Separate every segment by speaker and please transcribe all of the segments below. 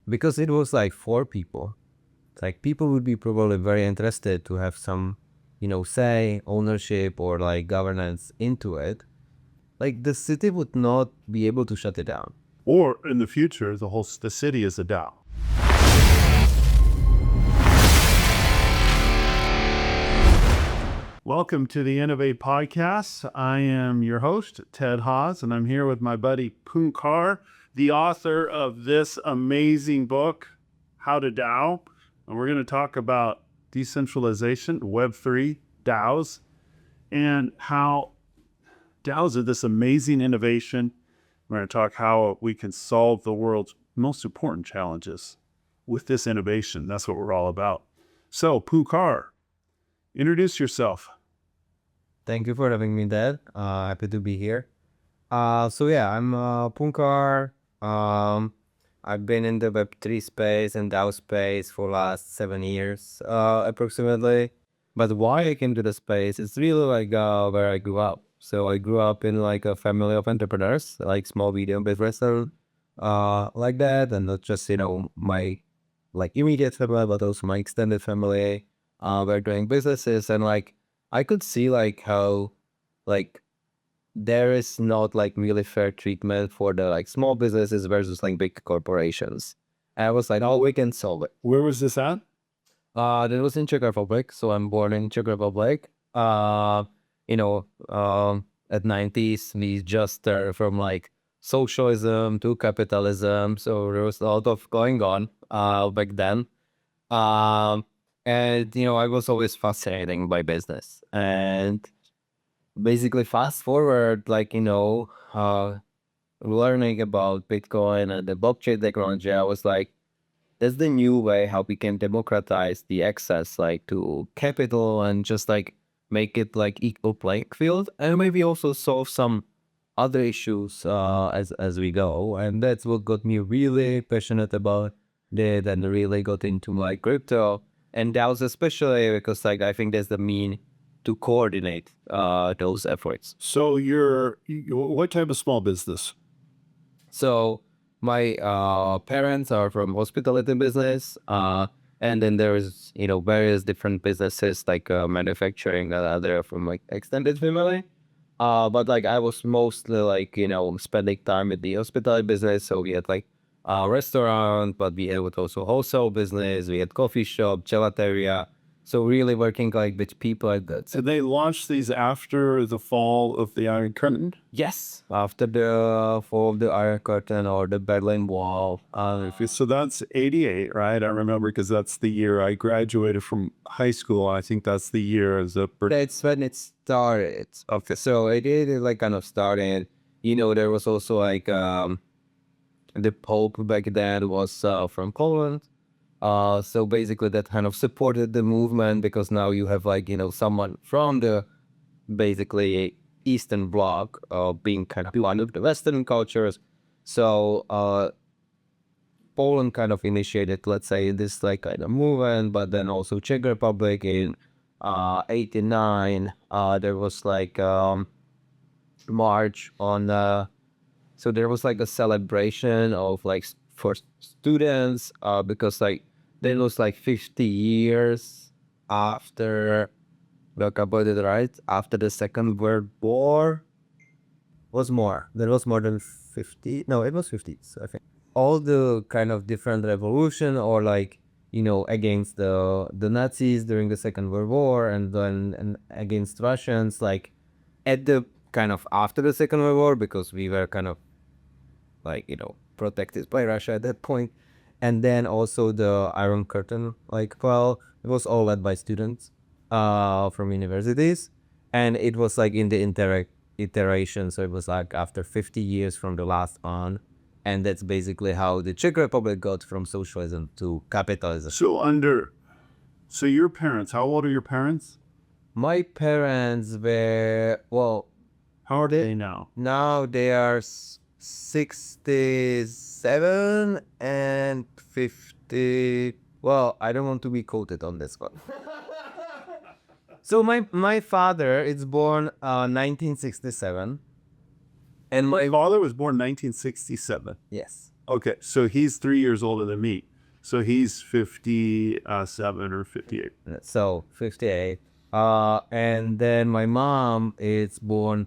Speaker 1: because it was like for people. Like people would be probably very interested to have some, say, ownership or like governance into it. Like the city would not be able to shut it down.
Speaker 2: Or in the future, the city is a DAO. Welcome to the INNOVAT3 Podcast. I am your host, Ted Haas, and I'm here with my buddy Puncar, the author of this amazing book, How to DAO. And we're going to talk about decentralization, Web3, DAOs, and how DAOs are this amazing innovation. We're going to talk how we can solve the world's most important challenges with this innovation. That's what we're all about. So, Puncar, introduce yourself.
Speaker 1: Thank you for having me, Dad. Happy to be here. I'm Puncar. I've been in the Web3 space and DAO space for last 7 years, approximately. But why I came to the space is really like where I grew up. So I grew up in like a family of entrepreneurs, like small medium business, like that, and not just my like immediate family, but also my extended family. Were doing businesses, and like I could see like how like there is not like really fair treatment for the like small businesses versus like big corporations. And I was like, oh, we can solve it.
Speaker 2: Where was this at?
Speaker 1: That was in Czech Republic. So I'm born in Czech Republic. At 90s, we just started from like socialism to capitalism. So there was a lot of going on back then. And I was always fascinated by business. And basically fast forward, learning about Bitcoin and the blockchain technology, I was like, that's the new way how we can democratize the access like to capital and just like make it like equal playing field, and maybe also solve some other issues as we go. And that's what got me really passionate about it and really got into like crypto and DAOs, especially because like I think that's the mean to coordinate those efforts.
Speaker 2: So what type of small business?
Speaker 1: So my parents are from hospitality business, and then there's various different businesses like manufacturing and other from like extended family. But like I was mostly like spending time with the hospitality business. So we had like a restaurant, but we had also wholesale business. We had coffee shop, gelateria. So really working like with people like that.
Speaker 2: So they launched these after the fall of the Iron Curtain?
Speaker 1: Yes, after the fall of the Iron Curtain or the Berlin Wall.
Speaker 2: So that's 88, right? I remember because that's the year I graduated from high school. I think that's the year
Speaker 1: That's when it started.
Speaker 2: Okay.
Speaker 1: So it did like kind of started. There was also like the Pope back then was from Poland. So basically that kind of supported the movement because now you have like, someone from the basically Eastern Bloc being kind of one of the Western cultures. So Poland kind of initiated, let's say, this like kind of movement, but then also Czech Republic in 89, there was like march on, so there was like a celebration of like for students because like that was like 50 years after, look about it right, after the Second World War. Was more. There was more than 50. No, it was 50. So I think all the kind of different revolution or like, against the Nazis during the Second World War and then against Russians, like at the kind of after the Second World War, because we were kind of like, protected by Russia at that point. And then also the Iron Curtain, like, well, it was all led by students from universities. And it was like in the iteration. So it was like after 50 years from the last on. And that's basically how the Czech Republic got from socialism to capitalism.
Speaker 2: So your parents, how old are your parents?
Speaker 1: My parents were, well,
Speaker 2: how are they now?
Speaker 1: Now they are 67 and 50. Well, I don't want to be quoted on this one. So my father is born 1967.
Speaker 2: And my father was born 1967.
Speaker 1: Yes.
Speaker 2: Okay, so he's 3 years older than me. So he's 57 or 58.
Speaker 1: So 58. And then my mom is born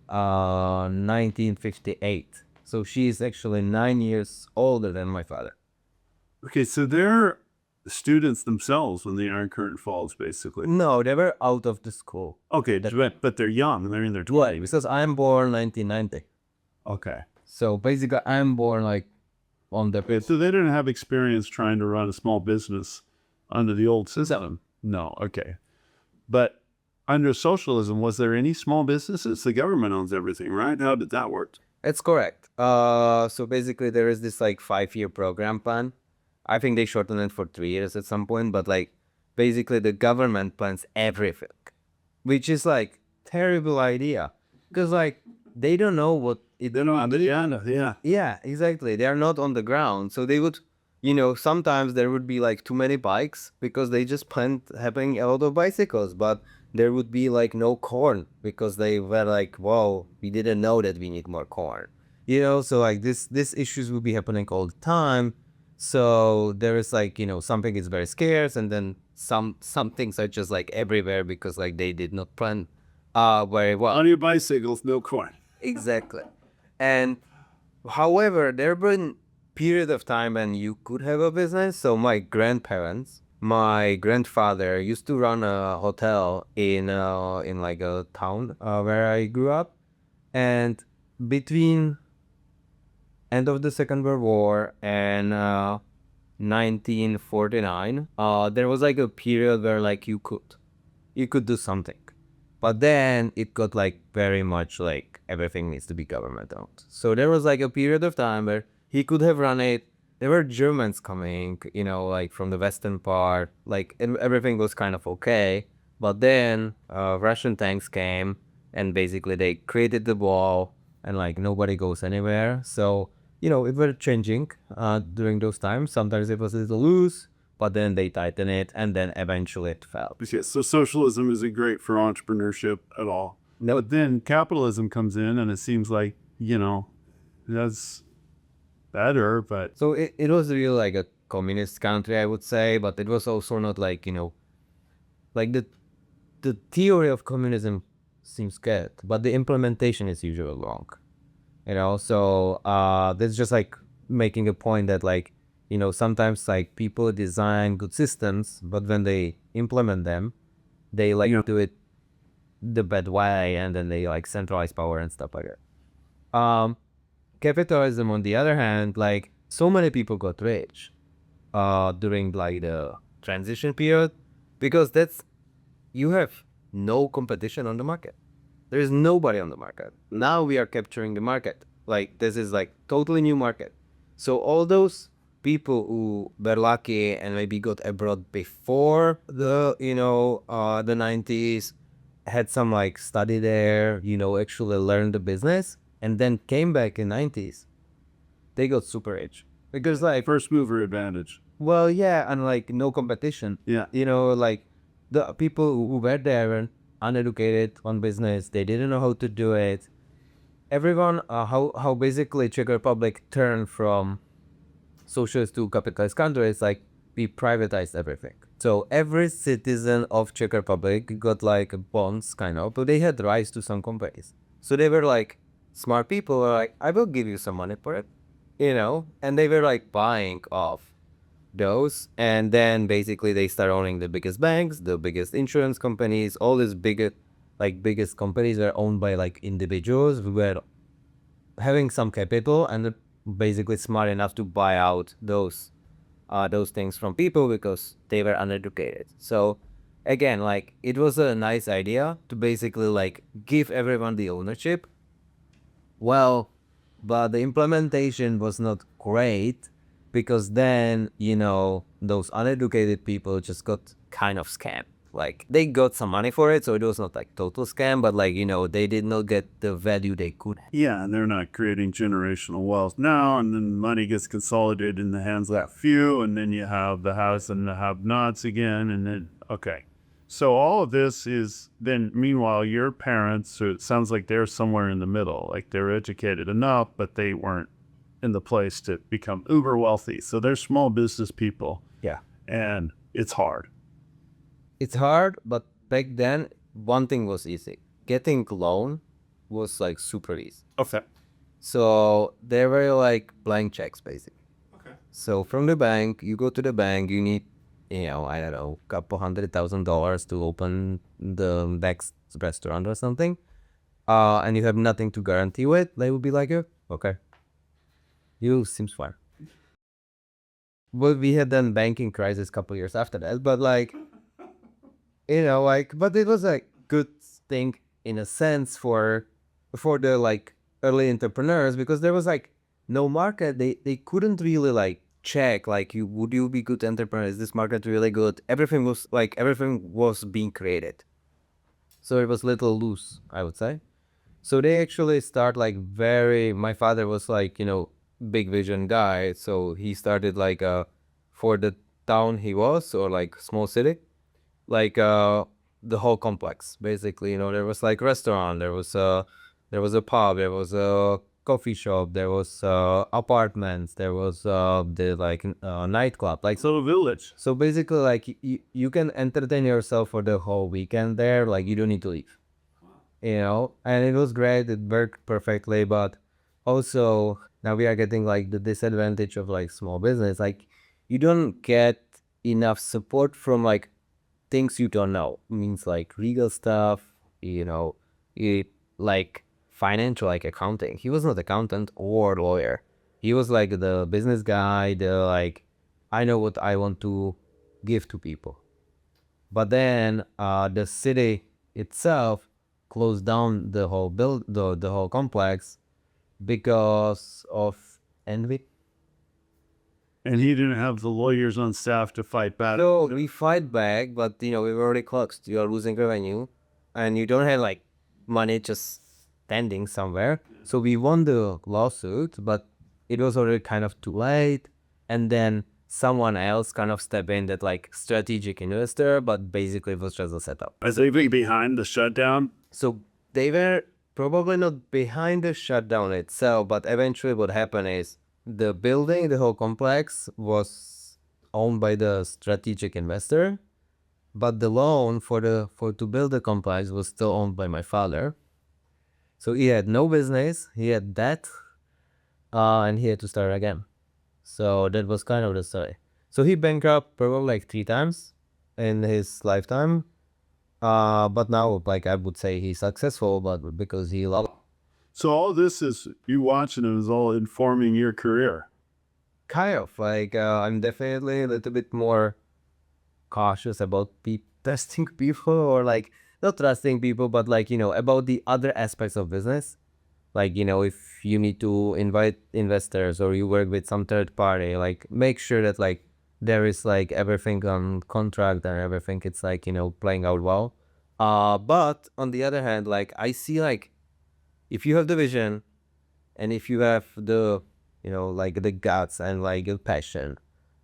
Speaker 1: 1958. So she's actually 9 years older than my father.
Speaker 2: Okay, so they're students themselves when the Iron Curtain falls, basically.
Speaker 1: No, they were out of the school.
Speaker 2: Okay, but they're young. They're in their 20s.
Speaker 1: Because I'm born 1990.
Speaker 2: Okay.
Speaker 1: So basically, I'm born like on the.
Speaker 2: So they didn't have experience trying to run a small business under the old system. No. Okay. But under socialism, was there any small businesses? The government owns everything, right? How did that work?
Speaker 1: It's correct. So basically, there is this like 5-year program plan. I think they shortened it for 3 years at some point, but like basically the government plans everything, which is like terrible idea because like they don't know what it.
Speaker 2: They don't. Yeah.
Speaker 1: Yeah, exactly. They are not on the ground, so they would, sometimes there would be like too many bikes because they just planned having a lot of bicycles, but there would be like no corn because they were like, whoa, we didn't know that we need more corn. So like this issues will be happening all the time. So there is like, something is very scarce, and then some things are just like everywhere because like they did not plan very well.
Speaker 2: On your bicycles, no corn.
Speaker 1: Exactly. And however, there have been period of time when you could have a business. So my grandfather used to run a hotel in like a town where I grew up, and between end of the Second World War and 1949, there was like a period where like you could do something, but then it got like very much like everything needs to be government owned. So there was like a period of time where he could have run it. There were Germans coming, like from the western part, like everything was kind of okay. But then Russian tanks came and basically they created the wall and like nobody goes anywhere. So it was changing during those times. Sometimes it was a little loose, but then they tightened it, and then eventually it fell.
Speaker 2: Yes, so socialism isn't great for entrepreneurship at all.
Speaker 1: No.
Speaker 2: But then capitalism comes in, and it seems like, that's better, but...
Speaker 1: So it was really like a communist country, I would say, but it was also not like, like the theory of communism seems good, but the implementation is usually wrong. So that's just like making a point that like, sometimes like people design good systems, but when they implement them, they like do it the bad way, and then they like centralize power and stuff like that. Capitalism, on the other hand, like so many people got rich during like the transition period, because you have no competition on the market. There is nobody on the market. Now we are capturing the market. Like this is like totally new market. So all those people who were lucky and maybe got abroad before the 90s, had some like study there, actually learned the business, and then came back in 90s, they got super rich because like
Speaker 2: First mover advantage.
Speaker 1: well, yeah, and like no competition.
Speaker 2: Yeah.
Speaker 1: Like the people who were there and uneducated on business, they didn't know how to do it. Everyone, how basically Czech Republic turned from socialist to capitalist country is like we privatized everything. So every citizen of Czech Republic got like bonds kind of, but they had rights to some companies. So they were like smart people were like, I will give you some money for it, and they were like buying off those, and then basically they start owning the biggest banks, the biggest insurance companies. All these biggest companies were owned by like individuals who were having some capital and basically smart enough to buy out those things from people because they were uneducated. So again, like it was a nice idea to basically like give everyone the ownership. Well, but the implementation was not great, because then, those uneducated people just got kind of scammed. Like they got some money for it, so it was not like total scam, but like, they did not get the value they could have.
Speaker 2: Yeah, and they're not creating generational wealth now, and then money gets consolidated in the hands of that few, and then you have the house and the have-nots again, and then, okay. So all of this is then, meanwhile, your parents, so it sounds like they're somewhere in the middle, like they're educated enough, but they weren't in the place to become uber wealthy. So they're small business people,
Speaker 1: Yeah.
Speaker 2: and it's hard.
Speaker 1: It's hard, but back then, one thing was easy. Getting loan was like super easy.
Speaker 2: Okay.
Speaker 1: So they were like blank checks, basically.
Speaker 2: Okay.
Speaker 1: So from the bank, you go to the bank, you need, I don't know, couple $100,000 to open the next restaurant or something. And you have nothing to guarantee with, they would be like, okay, you seems fine. Well, we had then banking crisis a couple years after that, but like, but it was a good thing in a sense for the like early entrepreneurs, because there was like no market. They couldn't really like check like would you be good entrepreneur? Is this market really good? Everything was being created. So it was little loose, I would say. So they actually start like my father was like, big vision guy. So he started like for the town he was, or like small city, like the whole complex basically. There was like restaurant, there was a pub, there was a coffee shop, there was apartments, there was the like nightclub, like
Speaker 2: It's a little village.
Speaker 1: so basically like you can entertain yourself for the whole weekend there, like you don't need to leave, and it was great, it worked perfectly. But also now we are getting like the disadvantage of like small business, like you don't get enough support from like things you don't know. Means like legal stuff, it like financial, like accounting. He was not accountant or lawyer. He was like the business guy, the like, I know what I want to give to people. But then the city itself closed down the whole the whole complex because of envy.
Speaker 2: And he didn't have the lawyers on staff to fight back.
Speaker 1: So we fight back, but we were already closed. You are losing revenue, and you don't have like money just standing somewhere. So we won the lawsuit, but it was already kind of too late. And then someone else kind of stepped in, that like strategic investor, but basically it was just a setup.
Speaker 2: Is anybody behind the shutdown?
Speaker 1: So they were probably not behind the shutdown itself, but eventually what happened is the building, the whole complex was owned by the strategic investor, but the loan for to build the complex was still owned by my father. So he had no business, he had debt, and he had to start again. So that was kind of the story. So he bankrupt probably like 3 times in his lifetime. But now, like, I would say he's successful, but because he loved.
Speaker 2: So all this is, you watching it is all informing your career.
Speaker 1: Kind of like I'm definitely a little bit more cautious about testing people, or like not trusting people, but like about the other aspects of business. Like if you need to invite investors or you work with some third party, like make sure that like there is like everything on contract and everything, it's like playing out well. But on the other hand, like I see like if you have the vision and if you have the like the guts and like the passion,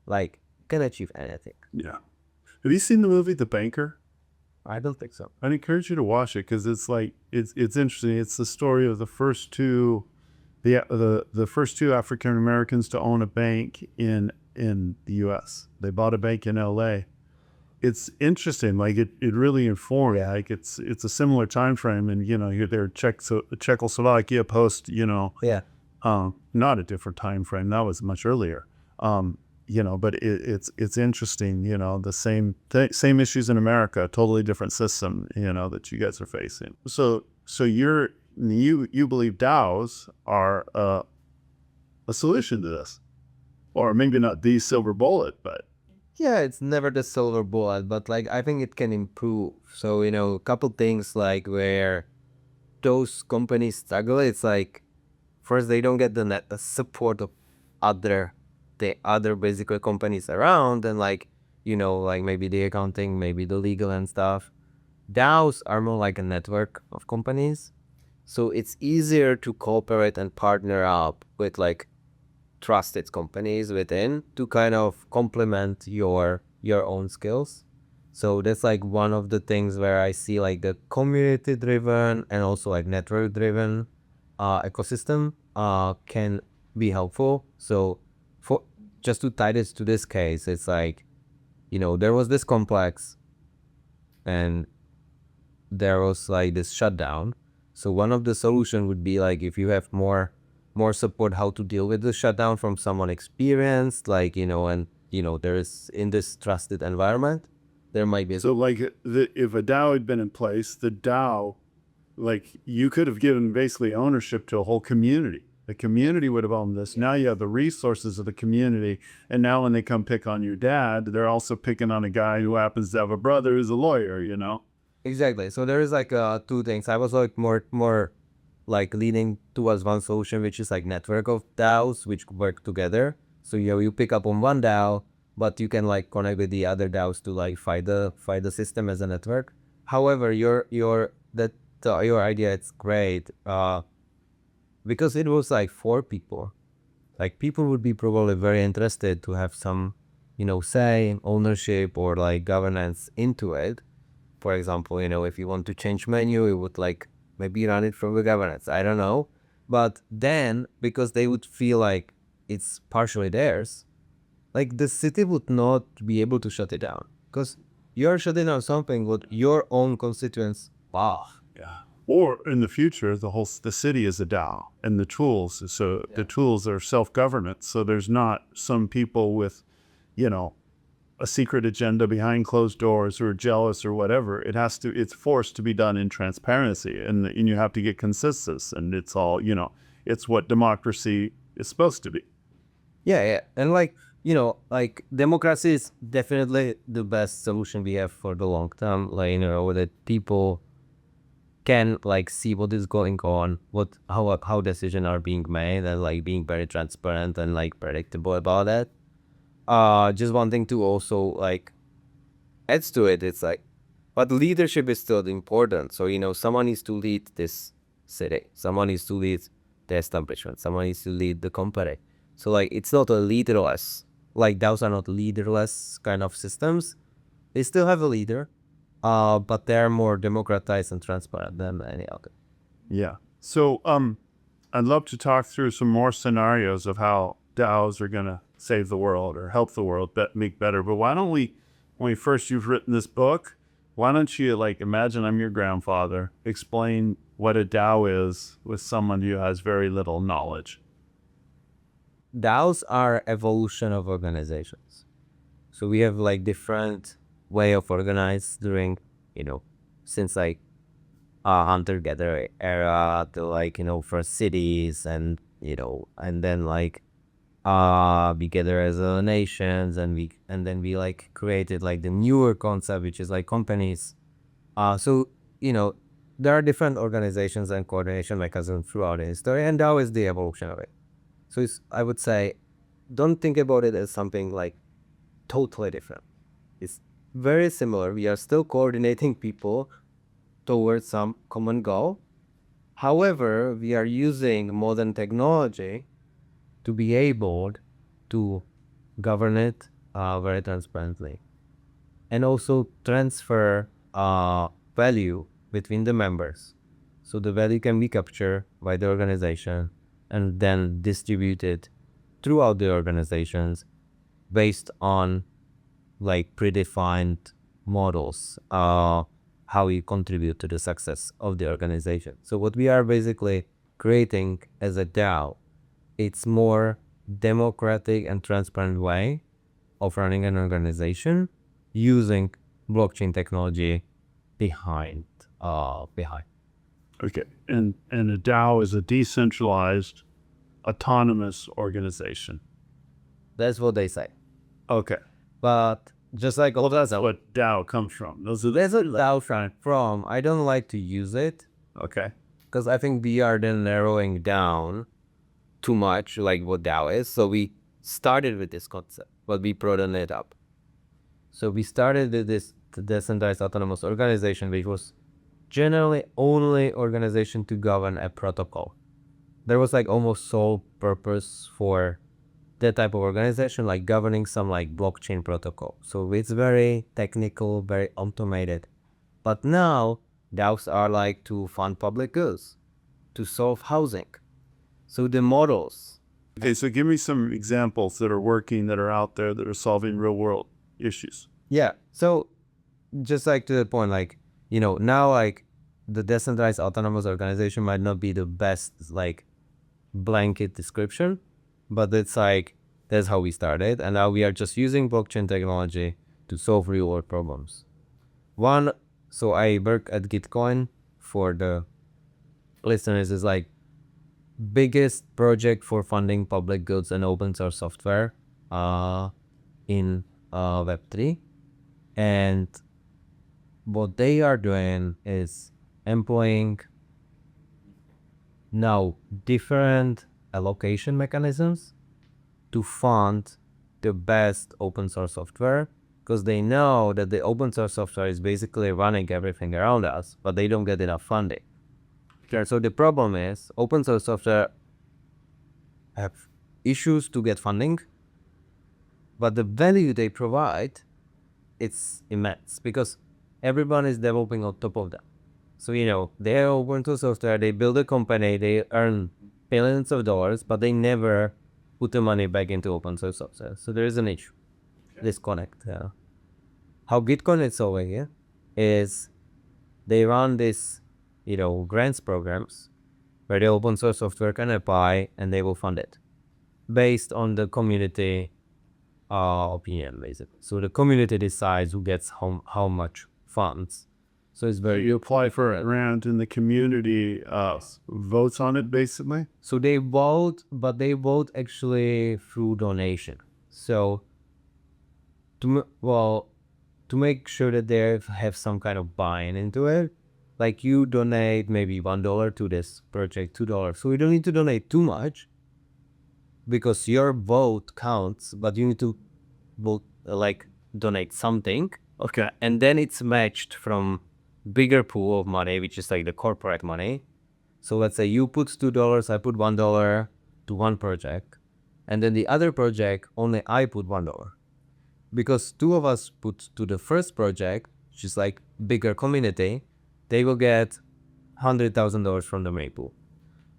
Speaker 1: like you can achieve anything.
Speaker 2: Yeah. Have you seen the movie The Banker?
Speaker 1: I don't think so.
Speaker 2: I'd encourage you to watch it because it's like it's interesting. It's the story of the first two, the first two African Americans to own a bank in the U.S. They bought a bank in L.A. It's interesting. Like it really informed. Like it's a similar time frame, and you're there Czechoslovakia post.
Speaker 1: Yeah.
Speaker 2: Not a different time frame. That was much earlier. But it's interesting, the same issues in America, totally different system, that you guys are facing. So you believe DAOs are a solution to this, or maybe not the silver bullet, but
Speaker 1: Yeah, it's never the silver bullet, but like I think it can improve. So, a couple things like where those companies struggle, it's like first they don't get the support of the other basically companies around, and like like maybe the accounting, maybe the legal and stuff. DAOs are more like a network of companies, so it's easier to cooperate and partner up with like trusted companies within to kind of complement your own skills. So that's like one of the things where I see like the community driven and also like network driven ecosystem can be helpful. So for just to tie this to this case, it's like, there was this complex and there was like this shutdown. So one of the solution would be like if you have more support how to deal with the shutdown from someone experienced, like, and there is in this trusted environment, there might be.
Speaker 2: So, like, if a DAO had been in place, the DAO, like, you could have given basically ownership to a whole community. The community would have owned this. Now you have the resources of the community. And now when they come pick on your dad, they're also picking on a guy who happens to have a brother who's a lawyer,
Speaker 1: Exactly. So there is like two things. I was like more like leaning towards one solution, which is like network of DAOs which work together. So you pick up on one DAO, but you can like connect with the other DAOs to like fight the system as a network. However, your idea, it's great. Because it was like for people. Like people would be probably very interested to have some, say, ownership or like governance into it. For example, if you want to change menu, you would like maybe run it from the governance. I don't know. But then because they would feel like it's partially theirs, like the city would not be able to shut it down. Because you're shutting down something what your own constituents. Wow.
Speaker 2: Yeah. Or in the future, the city is a DAO, and the tools. So the tools are self-governance. So there's not some people with, a secret agenda behind closed doors who are jealous or whatever. It's forced to be done in transparency, and you have to get consensus. And it's all, it's what democracy is supposed to be.
Speaker 1: Yeah. And like democracy is definitely the best solution we have for the long term. Like, that people can like see what is going on, how decisions are being made, and like being very transparent and like predictable about that. Just one thing to also like adds to it, it's like, but leadership is still important. So someone needs to lead this city, someone needs to lead the establishment, someone needs to lead the company. So like it's not a leaderless, like DAOs are not leaderless kind of systems. They still have a leader, but they're more democratized and transparent than any other.
Speaker 2: Yeah. So I'd love to talk through some more scenarios of how DAOs are going to save the world or help the world make better. But why don't you've written this book, why don't you like imagine I'm your grandfather, explain what a DAO is with someone who has very little knowledge.
Speaker 1: DAOs are evolution of organizations. So we have like different way of organized during, since like hunter-gatherer era to like, first cities and, and then like we gather as a nations and then we like created like the newer concept, which is like companies. So, there are different organizations and coordination mechanisms throughout the history, and DAO is the evolution of it. So I would say, don't think about it as something like totally different. It's very similar. We are still coordinating people towards some common goal. However, we are using modern technology to be able to govern it very transparently and also transfer value between the members. So the value can be captured by the organization and then distributed throughout the organizations based on like predefined models, how you contribute to the success of the organization. So what we are basically creating as a DAO, it's more democratic and transparent way of running an organization using blockchain technology behind.
Speaker 2: Okay. And a DAO is a decentralized autonomous organization.
Speaker 1: That's what they say.
Speaker 2: Okay.
Speaker 1: But just like all of that,
Speaker 2: That's what DAO comes from.
Speaker 1: that's what DAO from. I don't like to use it
Speaker 2: Okay.
Speaker 1: because I think we are then narrowing down too much like what DAO is. So we started with this concept, but we broadened it up. So we started with this decentralized autonomous organization, which was generally only organization to govern a protocol. There was like almost sole purpose for that type of organization, like governing some like blockchain protocol. So it's very technical, very automated. But now DAOs are like to fund public goods, to solve housing. So the models
Speaker 2: Okay, so give me some examples that are working, that are out there, that are solving real world issues.
Speaker 1: Yeah. So just like to the point, like, now like the decentralized autonomous organization might not be the best like blanket description, but it's like that's how we started, and now we are just using blockchain technology to solve real world problems. One, so I work at Gitcoin. For the listeners, is like biggest project for funding public goods and open source software in Web3. And what they are doing is employing now different allocation mechanisms to fund the best open source software, because they know that the open source software is basically running everything around us, but they don't get enough funding.
Speaker 2: Okay.
Speaker 1: So the problem is open source software have issues to get funding, but the value they provide, it's immense because everyone is developing on top of them. So, they are open source software, they build a company, they earn billions of dollars, but they never put the money back into open source software. So there is an issue, disconnect. How Gitcoin is solving it is they run this, grants programs where the open source software can apply and they will fund it based on the community opinion, basically. So the community decides who gets how much funds. So it's very.
Speaker 2: You apply for a grant and the community votes on it, basically.
Speaker 1: So they vote, but they vote actually through donation. So to make sure that they have some kind of buy-in into it, like you donate maybe $1 to this project, $2. So you don't need to donate too much because your vote counts, but you need to vote donate something.
Speaker 2: Okay.
Speaker 1: And then it's matched from bigger pool of money, which is like the corporate money. So let's say you put $2, I put $1 to one project, and then the other project only I put $1. Because two of us put to the first project, which is like bigger community, they will get $100,000 from the main pool.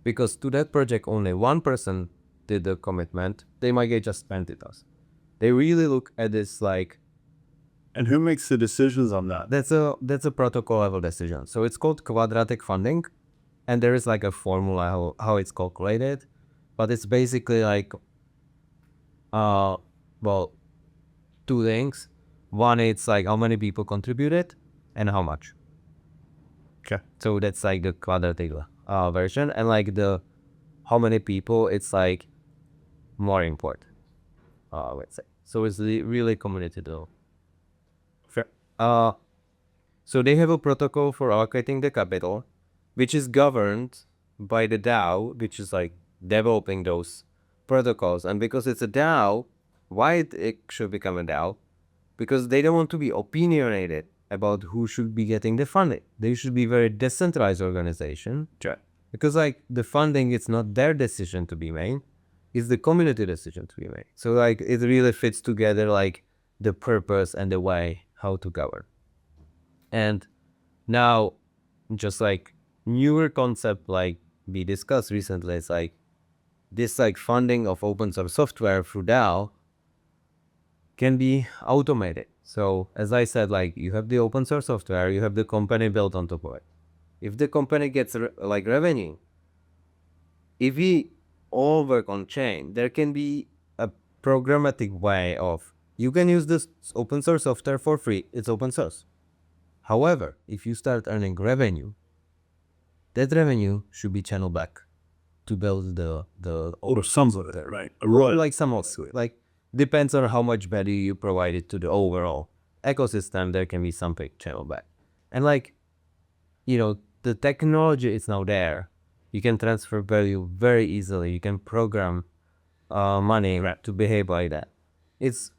Speaker 1: Because to that project only one person did the commitment, they might get just $20,000. They really look at this like.
Speaker 2: And who makes the decisions on that?
Speaker 1: That's a protocol level decision. So it's called quadratic funding, and there is like a formula how it's calculated, but it's basically like two things. One, it's like how many people contributed and how much.
Speaker 2: Okay.
Speaker 1: So that's like the quadratic version, and like the how many people, it's like more important. Let's say. So it's really community though.
Speaker 2: Fair.
Speaker 1: So they have a protocol for allocating the capital, which is governed by the DAO, which is like developing those protocols. And because it's a DAO, why it should become a DAO? Because they don't want to be opinionated about who should be getting the funding. They should be very decentralized organization.
Speaker 2: Sure.
Speaker 1: Because like the funding, it's not their decision to be made, it's the community decision to be made. So like it really fits together like the purpose and the way how to govern. And now just like newer concept like we discussed recently, it's like this like funding of open source software through DAO can be automated. So as I said, like you have the open source software, you have the company built on top of it. If the company gets revenue, if we all work on chain, there can be a programmatic way of you can use this open source software for free. It's open source. However, if you start earning revenue, that revenue should be channeled back to build the
Speaker 2: or some sort of that, right?
Speaker 1: Like some else. Like depends on how much value you provided to the overall ecosystem. There can be something channeled back, and like the technology is now there. You can transfer value very easily. You can program money to behave like that. It's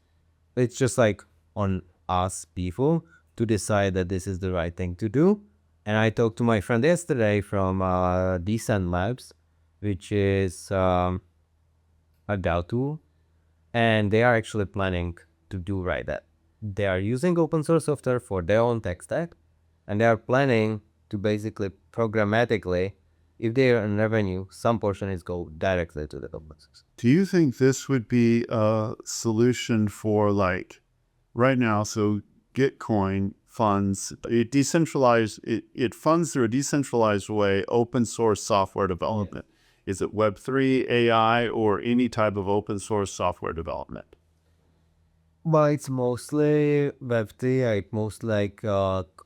Speaker 1: just like on us people to decide that this is the right thing to do. And I talked to my friend yesterday from Decent Labs, which is a DAO tool, and they are actually planning to do right that. They are using open source software for their own tech stack, and they are planning to basically programmatically if they earn revenue, some portion is go directly to the open source.
Speaker 2: Do you think this would be a solution for like right now? So Gitcoin funds it funds through a decentralized way open source software development. Is it Web3, AI, or any type of open source software development?
Speaker 1: Well, it's mostly Web3, like most like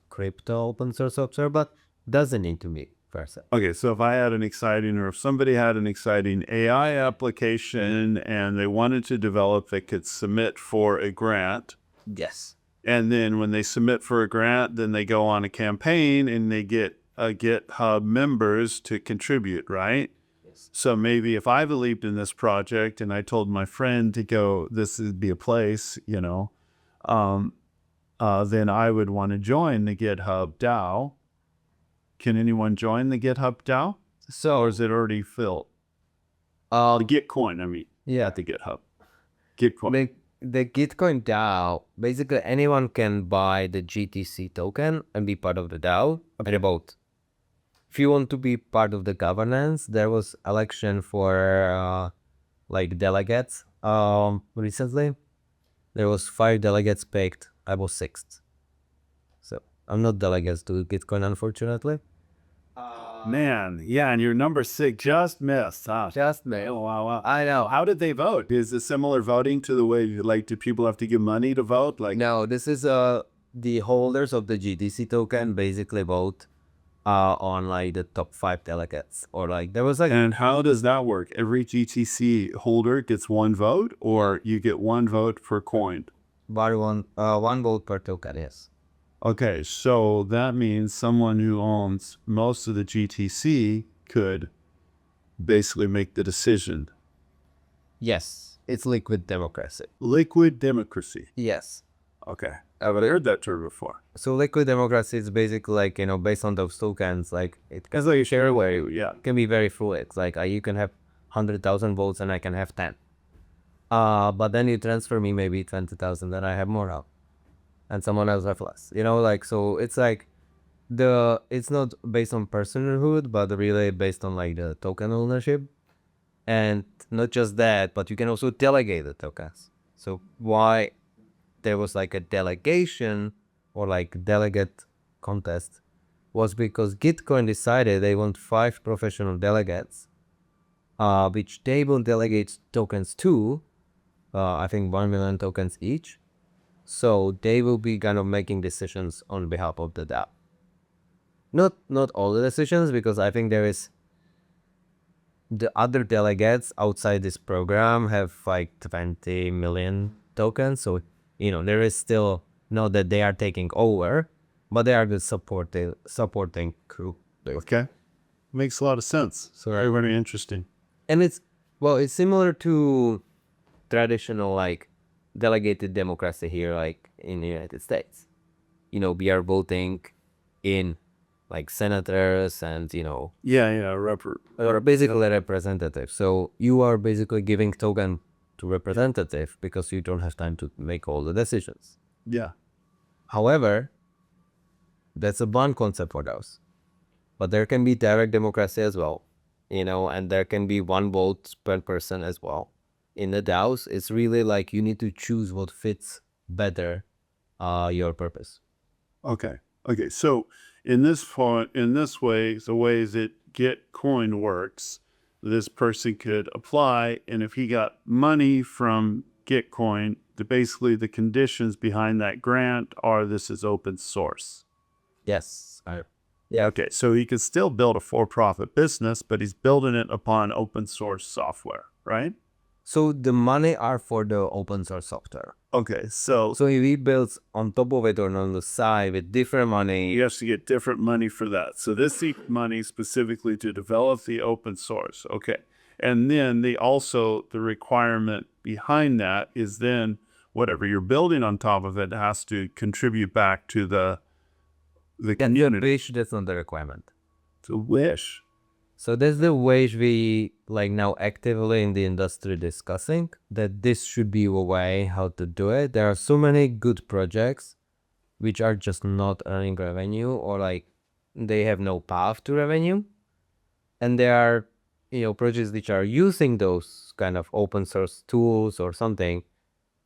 Speaker 1: crypto open source software, but doesn't need to be per se.
Speaker 2: Okay, so if somebody had an exciting AI application and they wanted to develop, they could submit for a grant.
Speaker 1: Yes.
Speaker 2: And then when they submit for a grant, then they go on a campaign and they get GitHub members to contribute, right?
Speaker 1: Yes.
Speaker 2: So maybe if I believed in this project and I told my friend to go, this would be a place, then I would want to join the GitHub DAO. Can anyone join the GitHub DAO?
Speaker 1: So
Speaker 2: Or is it already filled? The Gitcoin, I mean,
Speaker 1: yeah,
Speaker 2: not the GitHub. Gitcoin.
Speaker 1: the Gitcoin DAO, basically anyone can buy the GTC token and be part of the DAO and vote. If you want to be part of the governance, there was election for like delegates recently. There was 5 delegates picked. I was 6th. So I'm not delegates to Gitcoin, unfortunately.
Speaker 2: Man, yeah, and your number 6 just missed. Huh?
Speaker 1: Just me.
Speaker 2: Oh, wow.
Speaker 1: I know.
Speaker 2: How did they vote? Is it similar voting to the way, like, do people have to give money to vote? Like,
Speaker 1: No, this is the holders of the GTC token basically vote on like the top 5 delegates, or like there was like
Speaker 2: and how does that work? Every GTC holder gets one vote, or you get one vote per coin?
Speaker 1: one vote per token. Yes.
Speaker 2: Okay, so that means someone who owns most of the GTC could basically make the decision.
Speaker 1: Yes, it's liquid democracy.
Speaker 2: Liquid democracy.
Speaker 1: Yes.
Speaker 2: Okay, I've heard that term before.
Speaker 1: So liquid democracy is basically like, based on those tokens, like it
Speaker 2: It's like a share where, yeah.
Speaker 1: can be very fluid. It's like you can have 100,000 votes and I can have 10. But then you transfer me maybe 20,000, then I have more out, and someone else have less. Like, so it's like it's not based on personhood, but really based on like the token ownership. And not just that, but you can also delegate the tokens. So why there was like a delegation or like delegate contest was because Gitcoin decided they want 5 professional delegates, which they will delegate tokens to, I think 1 million tokens each. So they will be kind of making decisions on behalf of the DAO. Not all the decisions, because I think there is the other delegates outside this program have like 20 million tokens. So, there is still not that they are taking over, but they are the supporting crew.
Speaker 2: Okay, makes a lot of sense. So very interesting.
Speaker 1: And it's similar to traditional like delegated democracy here, like in the United States. We are voting in like senators and or basically representative. So you are basically giving token to representative because you don't have time to make all the decisions.
Speaker 2: Yeah.
Speaker 1: However, that's a one concept for those. But there can be direct democracy as well, and there can be one vote per person as well. In the DAOs, it's really like you need to choose what fits better your purpose.
Speaker 2: Okay. So in this way, the way that Gitcoin works, this person could apply, and if he got money from Gitcoin, basically the conditions behind that grant are this is open source.
Speaker 1: Yes.
Speaker 2: Yeah. Okay. So he could still build a for-profit business, but he's building it upon open source software, right?
Speaker 1: So the money are for the open source software.
Speaker 2: Okay. So
Speaker 1: if he builds on top of it or on the side with different money,
Speaker 2: he has to get different money for that. So this seeks money specifically to develop the open source. Okay. And then the requirement behind that is then whatever you're building on top of it has to contribute back to the community.
Speaker 1: Wish, that's not the requirement.
Speaker 2: It's a wish.
Speaker 1: So that's the way we like now actively in the industry discussing that this should be a way how to do it. There are so many good projects which are just not earning revenue, or like they have no path to revenue. and there are, projects which are using those kind of open source tools or something,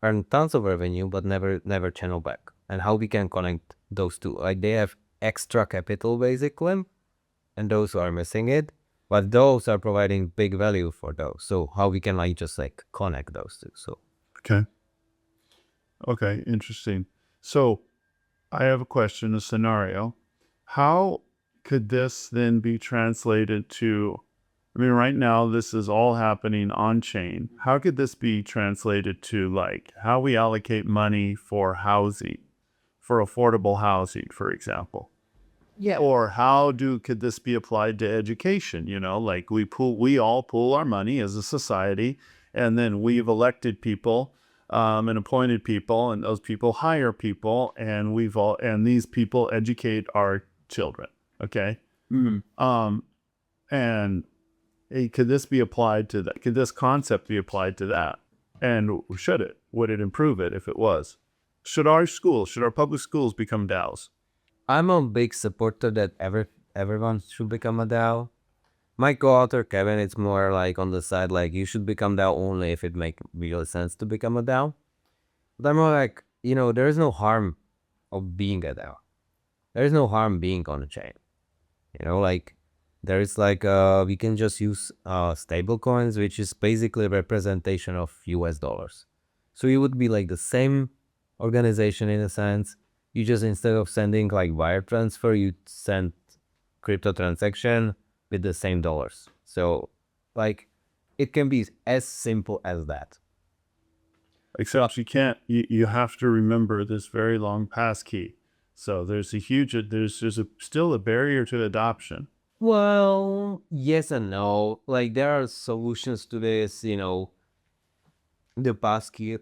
Speaker 1: earn tons of revenue, but never channel back. And how we can connect those two? Like they have extra capital basically, and those who are missing it, but those are providing big value for those. So how we can like just like connect those two? So
Speaker 2: Okay, interesting. So I have a question, a scenario. How could this then be translated to, I mean, right now, this is all happening on chain. How could this be translated to like how we allocate money for housing, for affordable housing, for example?
Speaker 1: yeah,
Speaker 2: Or could this be applied to education? Like we all pool our money as a society, and then we've elected people and appointed people, and those people hire people, and these people educate our children. Okay. And could this be applied to that? Could this concept be applied to that? And should it? Would it improve it if it was? Should our public schools become DAOs?
Speaker 1: I'm a big supporter that everyone should become a DAO. My co-author Kevin, it's more like on the side like you should become DAO only if it make real sense to become a DAO. But I'm more like, there is no harm of being a DAO. There is no harm being on a chain. Like there is like we can just use stable coins, which is basically a representation of US dollars. So you would be like the same organization in a sense. You just, instead of sending like wire transfer, you send crypto transaction with the same dollars. So like it can be as simple as that.
Speaker 2: Except you can't. You have to remember this very long passkey. So there's still a barrier to adoption.
Speaker 1: Well, yes and no. Like there are solutions to this, the passkey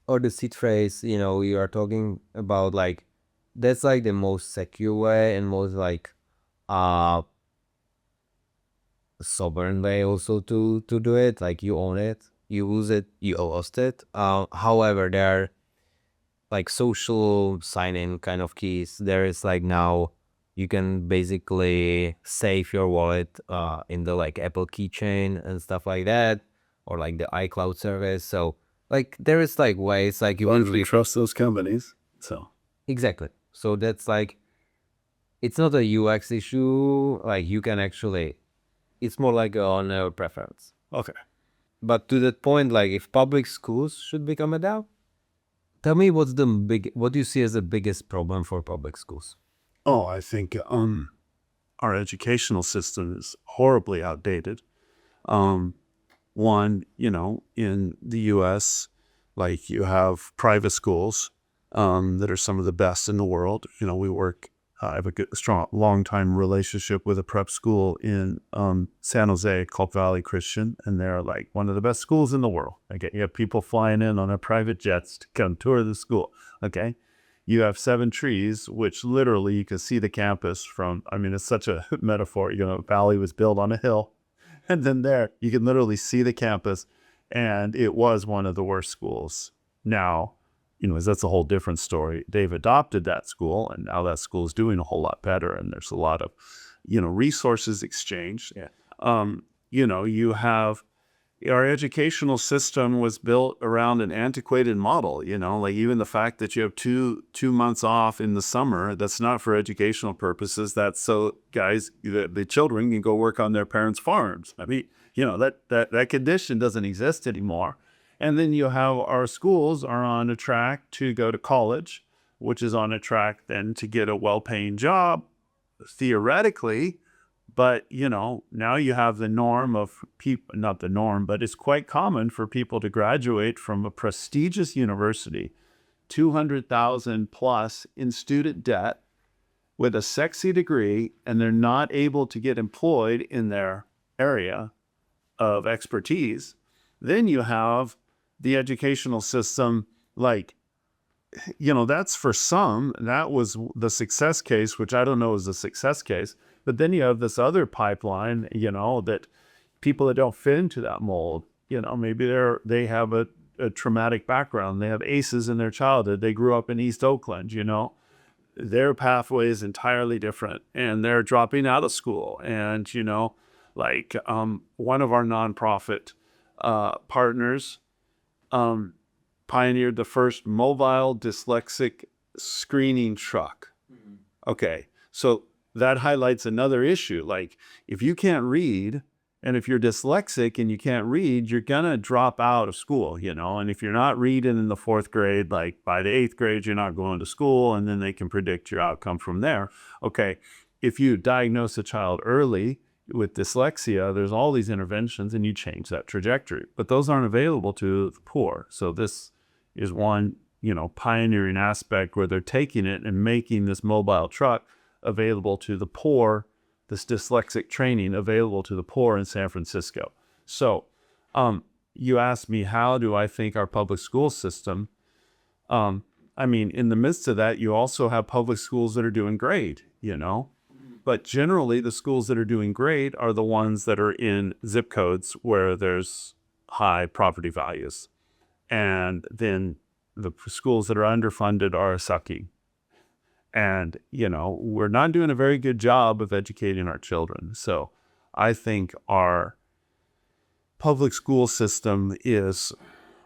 Speaker 1: or the seed phrase, you are talking about, like that's like the most secure way and most like sovereign way also to do it. Like you own it, you use it, you host it. However, there are like social sign-in kind of keys. There is like now you can basically save your wallet in the like Apple keychain and stuff like that, or like the iCloud service. So like there is like ways like you
Speaker 2: usually trust those companies. So
Speaker 1: exactly. So that's like it's not a UX issue. Like you can actually, it's more like on a preference.
Speaker 2: okay.
Speaker 1: But to that point, like if public schools should become a DAO, tell me what do you see as the biggest problem for public schools?
Speaker 2: Oh, I think our educational system is horribly outdated. One, in the U.S., like you have private schools that are some of the best in the world. I have a strong, long-time relationship with a prep school in San Jose called Valley Christian, and they're like one of the best schools in the world. Okay, you have people flying in on their private jets to come tour the school. Okay, you have 7 trees, which literally you can see the campus from. I mean, it's such a metaphor. Valley was built on a hill, and then there you can literally see the campus, and it was one of the worst schools. Now, that's a whole different story. They've adopted that school, and now that school is doing a whole lot better, and there's a lot of, resources exchanged.
Speaker 1: Yeah.
Speaker 2: You have our educational system was built around an antiquated model, like even the fact that you have two months off in the summer, that's not for educational purposes. That's so the children can go work on their parents' farms. I mean, that condition doesn't exist anymore. And then you have our schools are on a track to go to college, which is on a track then to get a well-paying job, theoretically. But, now you have the norm of people, not the norm, but it's quite common for people to graduate from a prestigious university, 200,000 plus in student debt with a sexy degree, and they're not able to get employed in their area of expertise. Then you have the educational system, like, that's for some, that was the success case, which I don't know is a success case. But then you have this other pipeline, that people that don't fit into that mold, maybe they have a traumatic background. They have ACEs in their childhood. They grew up in East Oakland, their pathway is entirely different, and they're dropping out of school. And, like one of our nonprofit partners pioneered the first mobile dyslexic screening truck. Okay, so that highlights another issue. Like, if you can't read, and if you're dyslexic and you can't read, you're gonna drop out of school, And if you're not reading in the 4th grade, like by the 8th grade, you're not going to school, and then they can predict your outcome from there. Okay, if you diagnose a child early with dyslexia, there's all these interventions, and you change that trajectory. But those aren't available to the poor. So this is one, pioneering aspect where they're taking it and making this mobile truck available to the poor, this dyslexic training available to the poor in San Francisco. So you asked me, how do I think our public school system, in the midst of that, you also have public schools that are doing great, But generally, the schools that are doing great are the ones that are in zip codes where there's high property values. And then the schools that are underfunded are sucking. And, we're not doing a very good job of educating our children. So I think our public school system is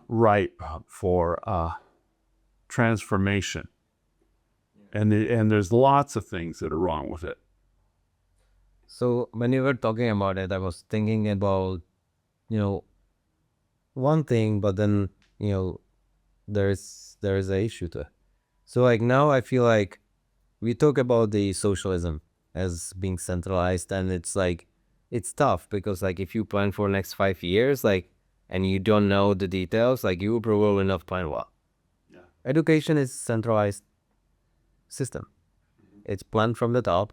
Speaker 2: ripe for transformation. And there's lots of things that are wrong with it.
Speaker 1: So when you were talking about it, I was thinking about, one thing, but then, there's an issue to it. So like now I feel like we talk about the socialism as being centralized, and it's like, it's tough because like if you plan for next 5 years, like, and you don't know the details, like you will probably not plan well. Yeah. Education is centralized system. It's planned from the top.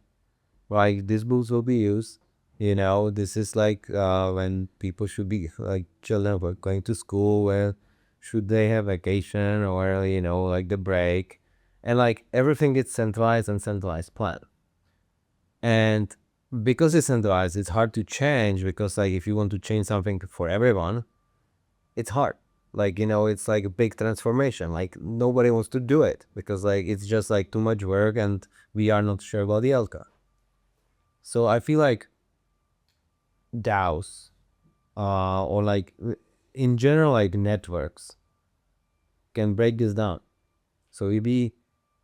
Speaker 1: Like these books will be used. This is like when people should be like children were going to school, where should they have vacation or like the break, and like everything is centralized and centralized plan. And because it's centralized, it's hard to change, because like if you want to change something for everyone, it's hard. Like it's like a big transformation. Like nobody wants to do it because like it's just like too much work, and we are not sure about the outcome. So I feel like DAOs, or like in general, like networks can break this down. So we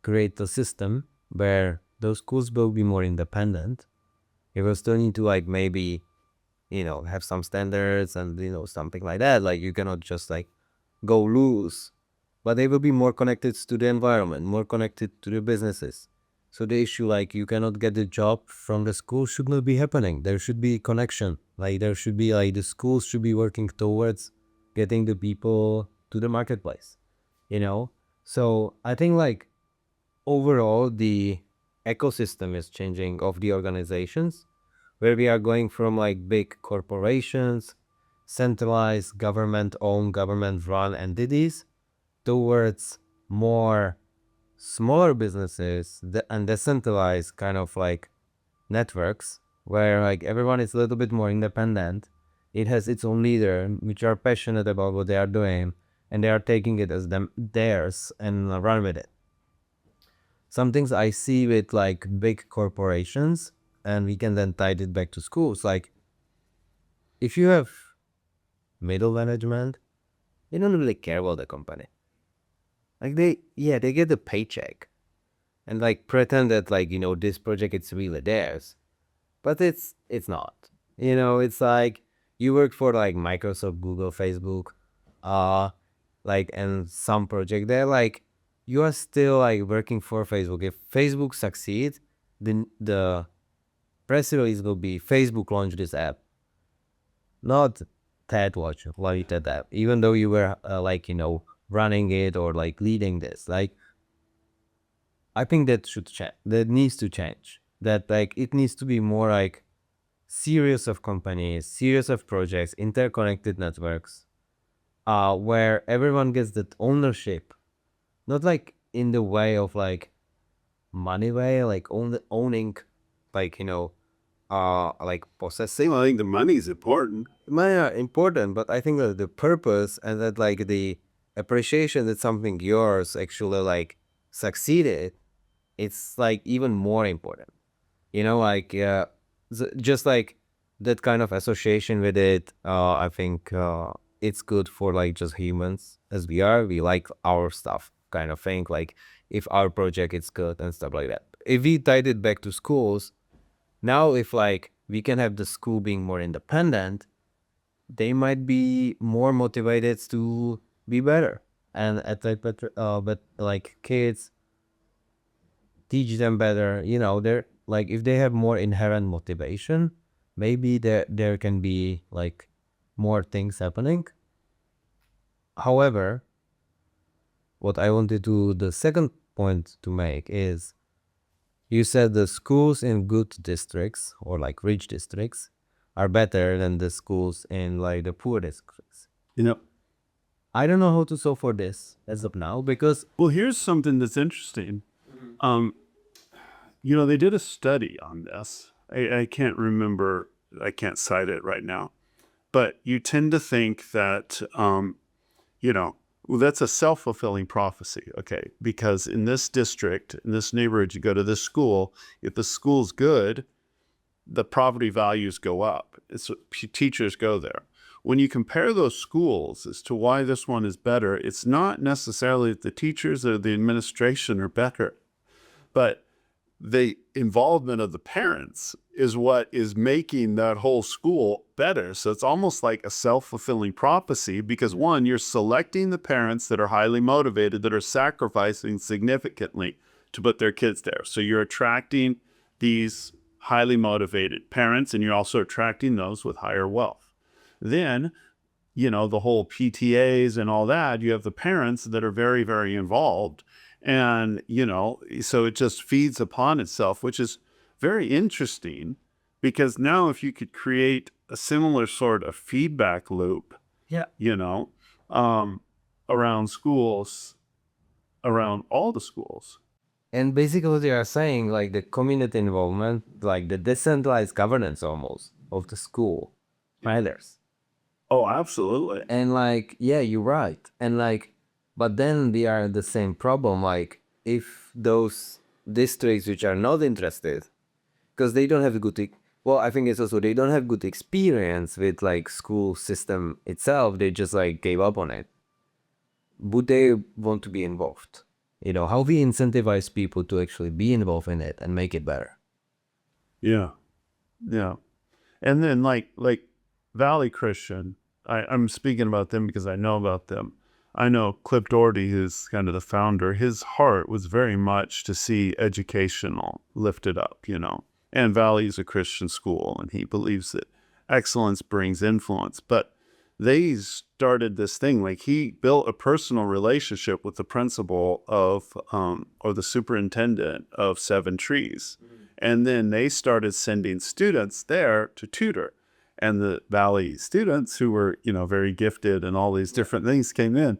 Speaker 1: create a system where those schools will be more independent. You will still need to like maybe, have some standards and, something like that. Like you cannot just like go loose, but they will be more connected to the environment, more connected to the businesses. So the issue, like you cannot get the job from the school, should not be happening. There should be connection. Like there should be like the schools should be working towards getting the people to the marketplace, So I think like overall the ecosystem is changing of the organizations, where we are going from like big corporations, centralized government-owned, government-run entities, towards more smaller businesses and decentralized kind of like networks, where like everyone is a little bit more independent. It has its own leader, which are passionate about what they are doing, and they are taking it as theirs and run with it. Some things I see with like big corporations, and we can then tie it back to schools. Like if you have middle management, they don't really care about the company. Like they get a paycheck and like pretend that like, this project it's really theirs, but it's not. It's like you work for like Microsoft, Google, Facebook, like, and some project there, like you are still like working for Facebook. If Facebook succeeds, then the press release will be Facebook launched this app, not Ted launched that app, even though you were running it or like leading this. Like I think that should change. That needs to change. That like it needs to be more like series of companies, series of projects, interconnected networks, where everyone gets that ownership, not like in the way of like money way, like owning, like like possessing.
Speaker 2: Well, I think the money is important.
Speaker 1: Money are important, but I think that the purpose and that like the appreciation that something yours actually like succeeded it's like even more important. You know, like just like that kind of association with it. I think it's good for like just humans as we are. We like our stuff, kind of thing. Like if our project is good and stuff like that. If we tied it back to schools, now if like we can have the school being more independent, they might be more motivated to be better and at like better. But like kids teach them better. You know, they're like if they have more inherent motivation, maybe there can be like more things happening. However, what I wanted to the second point to make is you said the schools in good districts or like rich districts are better than the schools in like the poor districts.
Speaker 2: You know,
Speaker 1: I don't know how to solve for this as of now because
Speaker 2: well, here's something that's interesting. Um, they did a study on this. I can't remember, I can't cite it right now, but you tend to think that, well, that's a self-fulfilling prophecy, okay? Because in this district, in this neighborhood, you go to this school, if the school's good, the property values go up. Teachers go there. When you compare those schools as to why this one is better, it's not necessarily that the teachers or the administration are better, but the involvement of the parents is what is making that whole school better. So it's almost like a self-fulfilling prophecy because one, you're selecting the parents that are highly motivated, that are sacrificing significantly to put their kids there. So you're attracting these highly motivated parents, and you're also attracting those with higher wealth. Then, the whole PTAs and all that, you have the parents that are very, very involved. And, so it just feeds upon itself, which is very interesting because now if you could create a similar sort of feedback loop,
Speaker 1: yeah,
Speaker 2: around schools, around all the schools.
Speaker 1: and basically what they are saying like the community involvement, like the decentralized governance almost of the school matters.
Speaker 2: Oh, absolutely.
Speaker 1: And like, yeah, you're right. And like, but then they are the same problem. Like, if those districts which are not interested, because they don't have a good, well, I think it's also they don't have good experience with like school system itself. They just like gave up on it. Would they want to be involved? You know, how we incentivize people to actually be involved in it and make it better.
Speaker 2: Yeah. Yeah. And then like Valley Christian, I'm speaking about them because I know about them. I know Clip Doherty, who's kind of the founder, his heart was very much to see educational lifted up, And Valley is a Christian school, and he believes that excellence brings influence. But they started this thing, like he built a personal relationship with the principal of, or the superintendent of Seven Trees. And then they started sending students there to tutor. And the Valley students who were, very gifted and all these different things came in.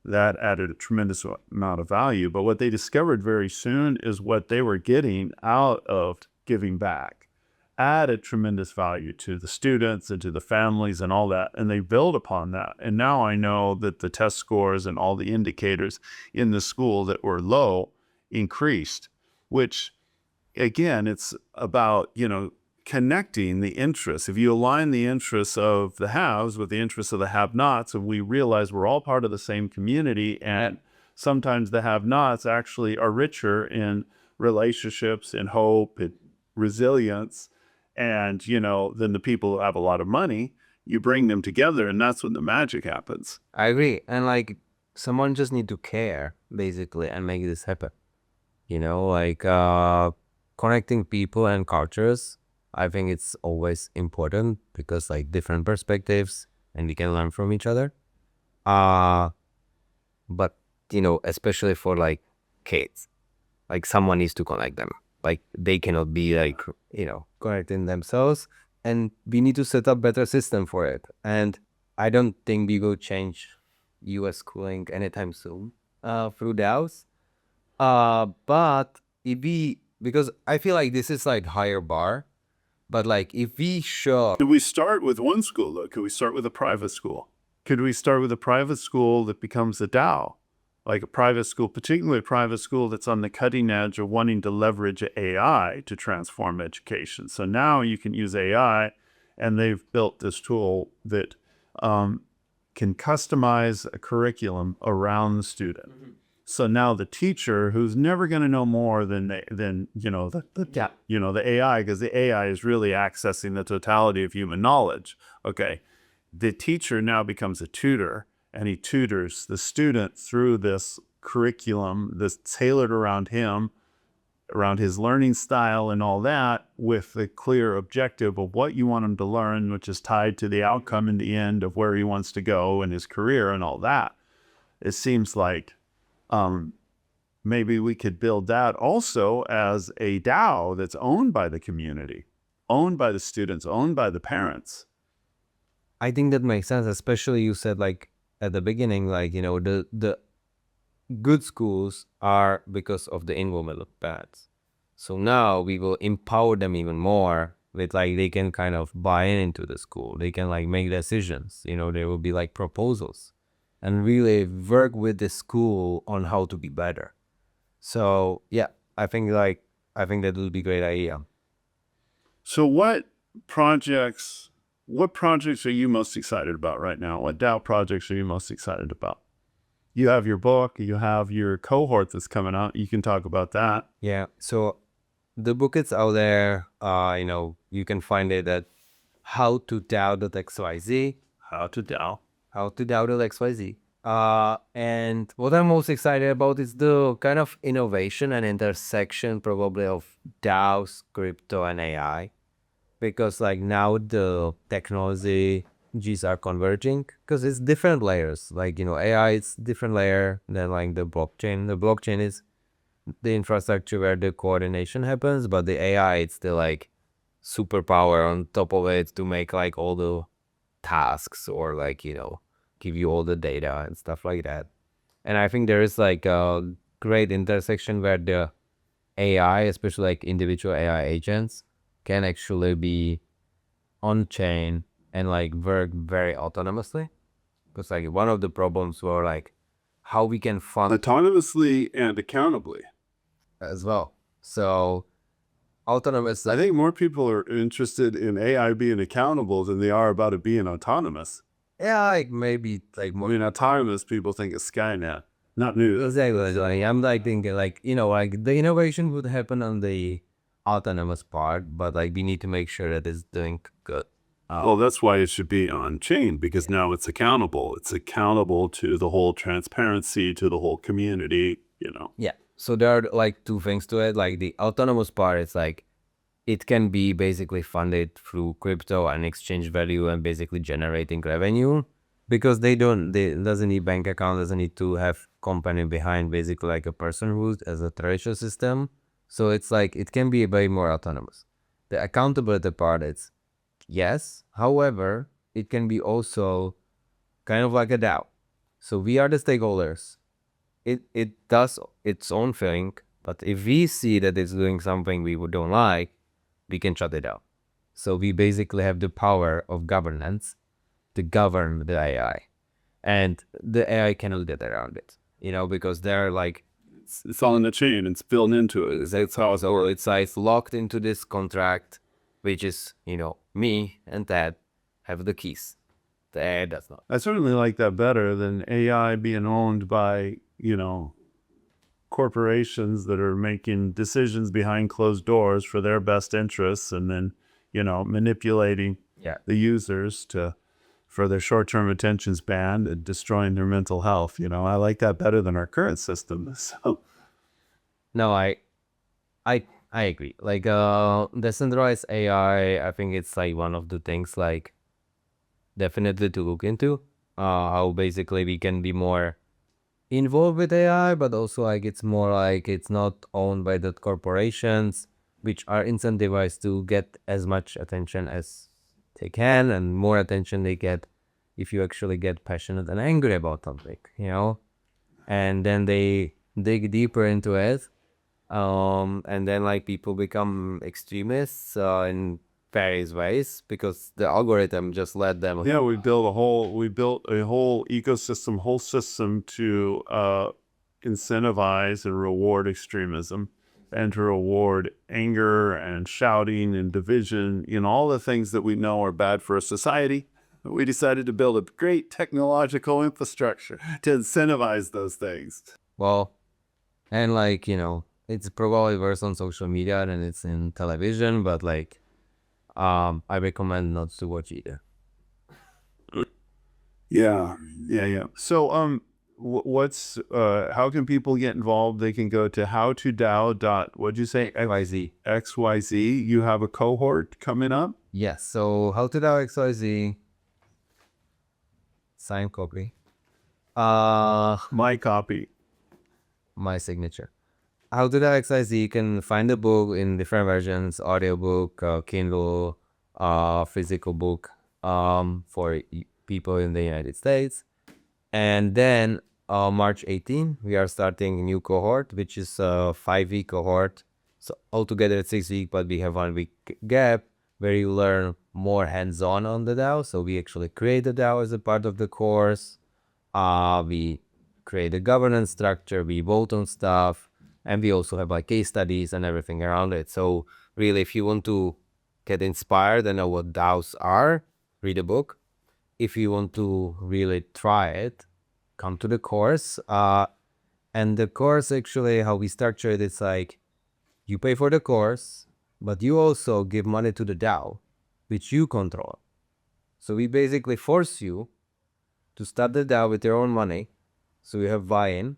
Speaker 2: That added a tremendous amount of value. But what they discovered very soon is what they were getting out of giving back added tremendous value to the students and to the families and all that. And they build upon that. And now I know that the test scores and all the indicators in the school that were low increased, which again, it's about, connecting the interests. If you align the interests of the haves with the interests of the have-nots, and we realize we're all part of the same community, and sometimes the have-nots actually are richer in relationships and hope and resilience, and, than the people who have a lot of money, you bring them together, and that's when the magic happens.
Speaker 1: I agree. And like, someone just need to care, basically, and make this happen. Like connecting people and cultures. I think it's always important because like different perspectives and we can learn from each other. But especially for like kids, like someone needs to connect them. Like they cannot be like, connecting themselves, and we need to set up better system for it. And I don't think we will change US schooling anytime soon through DAOs. But if we, because I feel like this is like higher bar, but like if we show,
Speaker 2: Could we start with one school though? Could we start with a private school? Could we start with a private school that becomes a DAO? like a private school, particularly a private school that's on the cutting edge of wanting to leverage AI to transform education. So now you can use AI, and they've built this tool that can customize a curriculum around the student. Mm-hmm. So now the teacher, who's never going to know more than the AI, because the AI is really accessing the totality of human knowledge. Okay, the teacher now becomes a tutor, and he tutors the student through this curriculum that's tailored around him, around his learning style and all that, with the clear objective of what you want him to learn, which is tied to the outcome in the end of where he wants to go in his career and all that. It seems like maybe we could build that also as a DAO that's owned by the community, owned by the students, owned by the parents.
Speaker 1: I think that makes sense, especially you said like at the beginning, like, the good schools are because of the involvement of parents. So now we will empower them even more with like they can kind of buy into the school. They can like make decisions, there will be like proposals and really work with the school on how to be better. So yeah, I think that would be a great idea.
Speaker 2: So what projects are you most excited about right now? What DAO projects are you most excited about? You have your book, you have your cohort that's coming out. You can talk about that.
Speaker 1: Yeah. So the book is out there. You can find it at howtodao.xyz. Howtodao.xyz. And what I'm most excited about is the kind of innovation and intersection probably of DAOs, crypto, and AI. Because like now the technologies are converging because it's different layers. Like, AI is different layer than like the blockchain. The blockchain is the infrastructure where the coordination happens, but the AI, it's the like superpower on top of it to make like all the tasks or like, give you all the data and stuff like that. And I think there is like a great intersection where the AI, especially like individual AI agents, can actually be on chain and like work very autonomously. Because like one of the problems were like how we can fund
Speaker 2: autonomously and accountably
Speaker 1: as well. So autonomous,
Speaker 2: I think more people are interested in AI being accountable than they are about it being autonomous.
Speaker 1: yeah, like maybe like more.
Speaker 2: I mean, autonomous people think it's Skynet, not news.
Speaker 1: Exactly. Like, I'm like thinking like, like the innovation would happen on the autonomous part, but like we need to make sure that it's doing good.
Speaker 2: Well, that's why it should be on chain, because now it's accountable. It's accountable to the whole transparency, to the whole community,
Speaker 1: Yeah. So there are like two things to it. Like the autonomous part is like it can be basically funded through crypto and exchange value and basically generating revenue because they doesn't need bank account, doesn't need to have company behind, basically like a person who as a treasury system. So it's like it can be way more autonomous. The accountability part is yes. However, it can be also kind of like a DAO. So we are the stakeholders. It does its own thing, but if we see that it's doing something we don't like, we can shut it down. So we basically have the power of governance to govern the AI. And the AI cannot get around it, because they're like...
Speaker 2: It's all in the chain. It's built into it.
Speaker 1: That's how it's locked into this contract, which is, me and Ted have the keys. The AI does not.
Speaker 2: I certainly like that better than AI being owned by, corporations that are making decisions behind closed doors for their best interests and then, manipulating the users for their short-term attention span and destroying their mental health. I like that better than our current system. So.
Speaker 1: No, I agree. Like decentralized AI, I think it's like one of the things like definitely to look into. How basically we can be more involved with AI, but also like it's more like it's not owned by the corporations, which are incentivized to get as much attention as they can, and more attention they get if you actually get passionate and angry about something, and then they dig deeper into it, and then like people become extremists in various ways because the algorithm just let them.
Speaker 2: Yeah, we built a whole ecosystem, whole system to incentivize and reward extremism and to reward anger and shouting and division, all the things that we know are bad for a society. We decided to build a great technological infrastructure to incentivize those things.
Speaker 1: Well, and like, it's probably worse on social media than it's in television, but like, I recommend not to watch either.
Speaker 2: Yeah. So, what's how can people get involved? They can go to howtodao. What'd you say?
Speaker 1: XYZ.
Speaker 2: XYZ. You have a cohort coming up?
Speaker 1: Yes. So how to DAO XYZ. Signed copy.
Speaker 2: My copy.
Speaker 1: My signature. How to DAO XYZ. You can find the book in different versions: audiobook, Kindle, physical book, for people in the United States. And then March 18, we are starting a new cohort, which is a 5-week cohort. So altogether it's 6 weeks, but we have 1 week gap where you learn more hands-on on the DAO. So we actually create the DAO as a part of the course. We create a governance structure, we vote on stuff, and we also have like case studies and everything around it. So really, if you want to get inspired and know what DAOs are, read a book. If you want to really try it, come to the course. And the course, actually, how we structure it, it's like you pay for the course, but you also give money to the DAO, which you control. So we basically force you to start the DAO with your own money. So you have buy-in.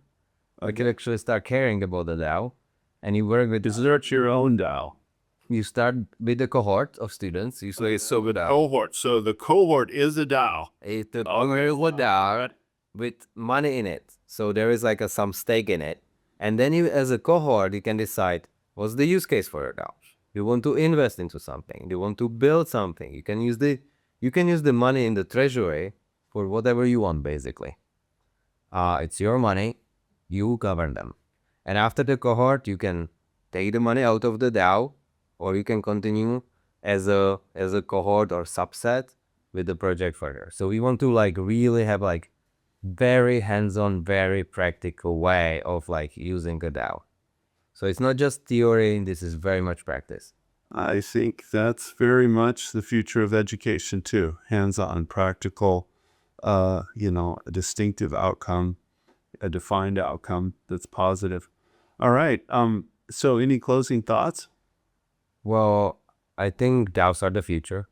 Speaker 1: You can actually start caring about the DAO, and you work with.
Speaker 2: Start your own DAO.
Speaker 1: You start with a cohort of students. Usually it's over DAO.
Speaker 2: Cohort. So the cohort is a DAO.
Speaker 1: It's a DAO with money in it. So there is like some stake in it. And then you, as a cohort, you can decide what's the use case for your DAO. You want to invest into something. You want to build something. You can use the money in the treasury for whatever you want, basically. It's your money. You govern them. And after the cohort, you can take the money out of the DAO, or you can continue as a cohort or subset with the project further. So we want to like really have like very hands-on, very practical way of like using a DAO. So it's not just theory, this is very much practice.
Speaker 2: I think that's very much the future of education too. Hands-on, practical, a distinctive outcome, a defined outcome that's positive. All right. So any closing thoughts?
Speaker 1: Well, I think DAOs are the future.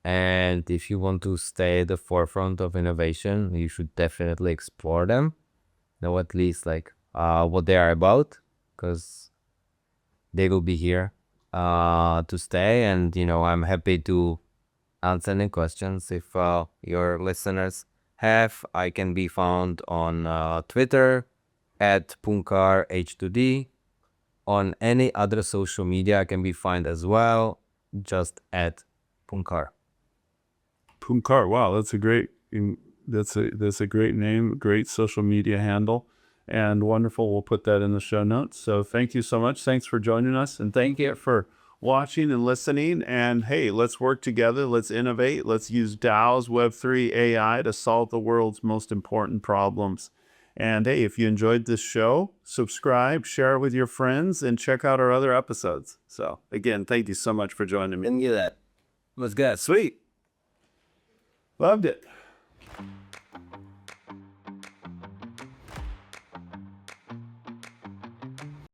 Speaker 1: And if you want to stay at the forefront of innovation, you should definitely explore them. Know at least like what they are about, because they will be here to stay. And, I'm happy to answer any questions if your listeners have. I can be found on Twitter at Puncar H2D. On any other social media, I can be found as well, just at Puncar.
Speaker 2: Puncar. Wow, that's a great name, great social media handle, and wonderful. We'll put that in the show notes. So thank you so much. Thanks for joining us, and thank you for watching and listening. And hey, let's work together. Let's innovate. Let's use DAOs, Web3, AI to solve the world's most important problems. And hey, if you enjoyed this show, subscribe, share it with your friends, and check out our other episodes. So again, thank you so much for joining me.
Speaker 1: Didn't get that. Was good. Sweet.
Speaker 2: Loved it.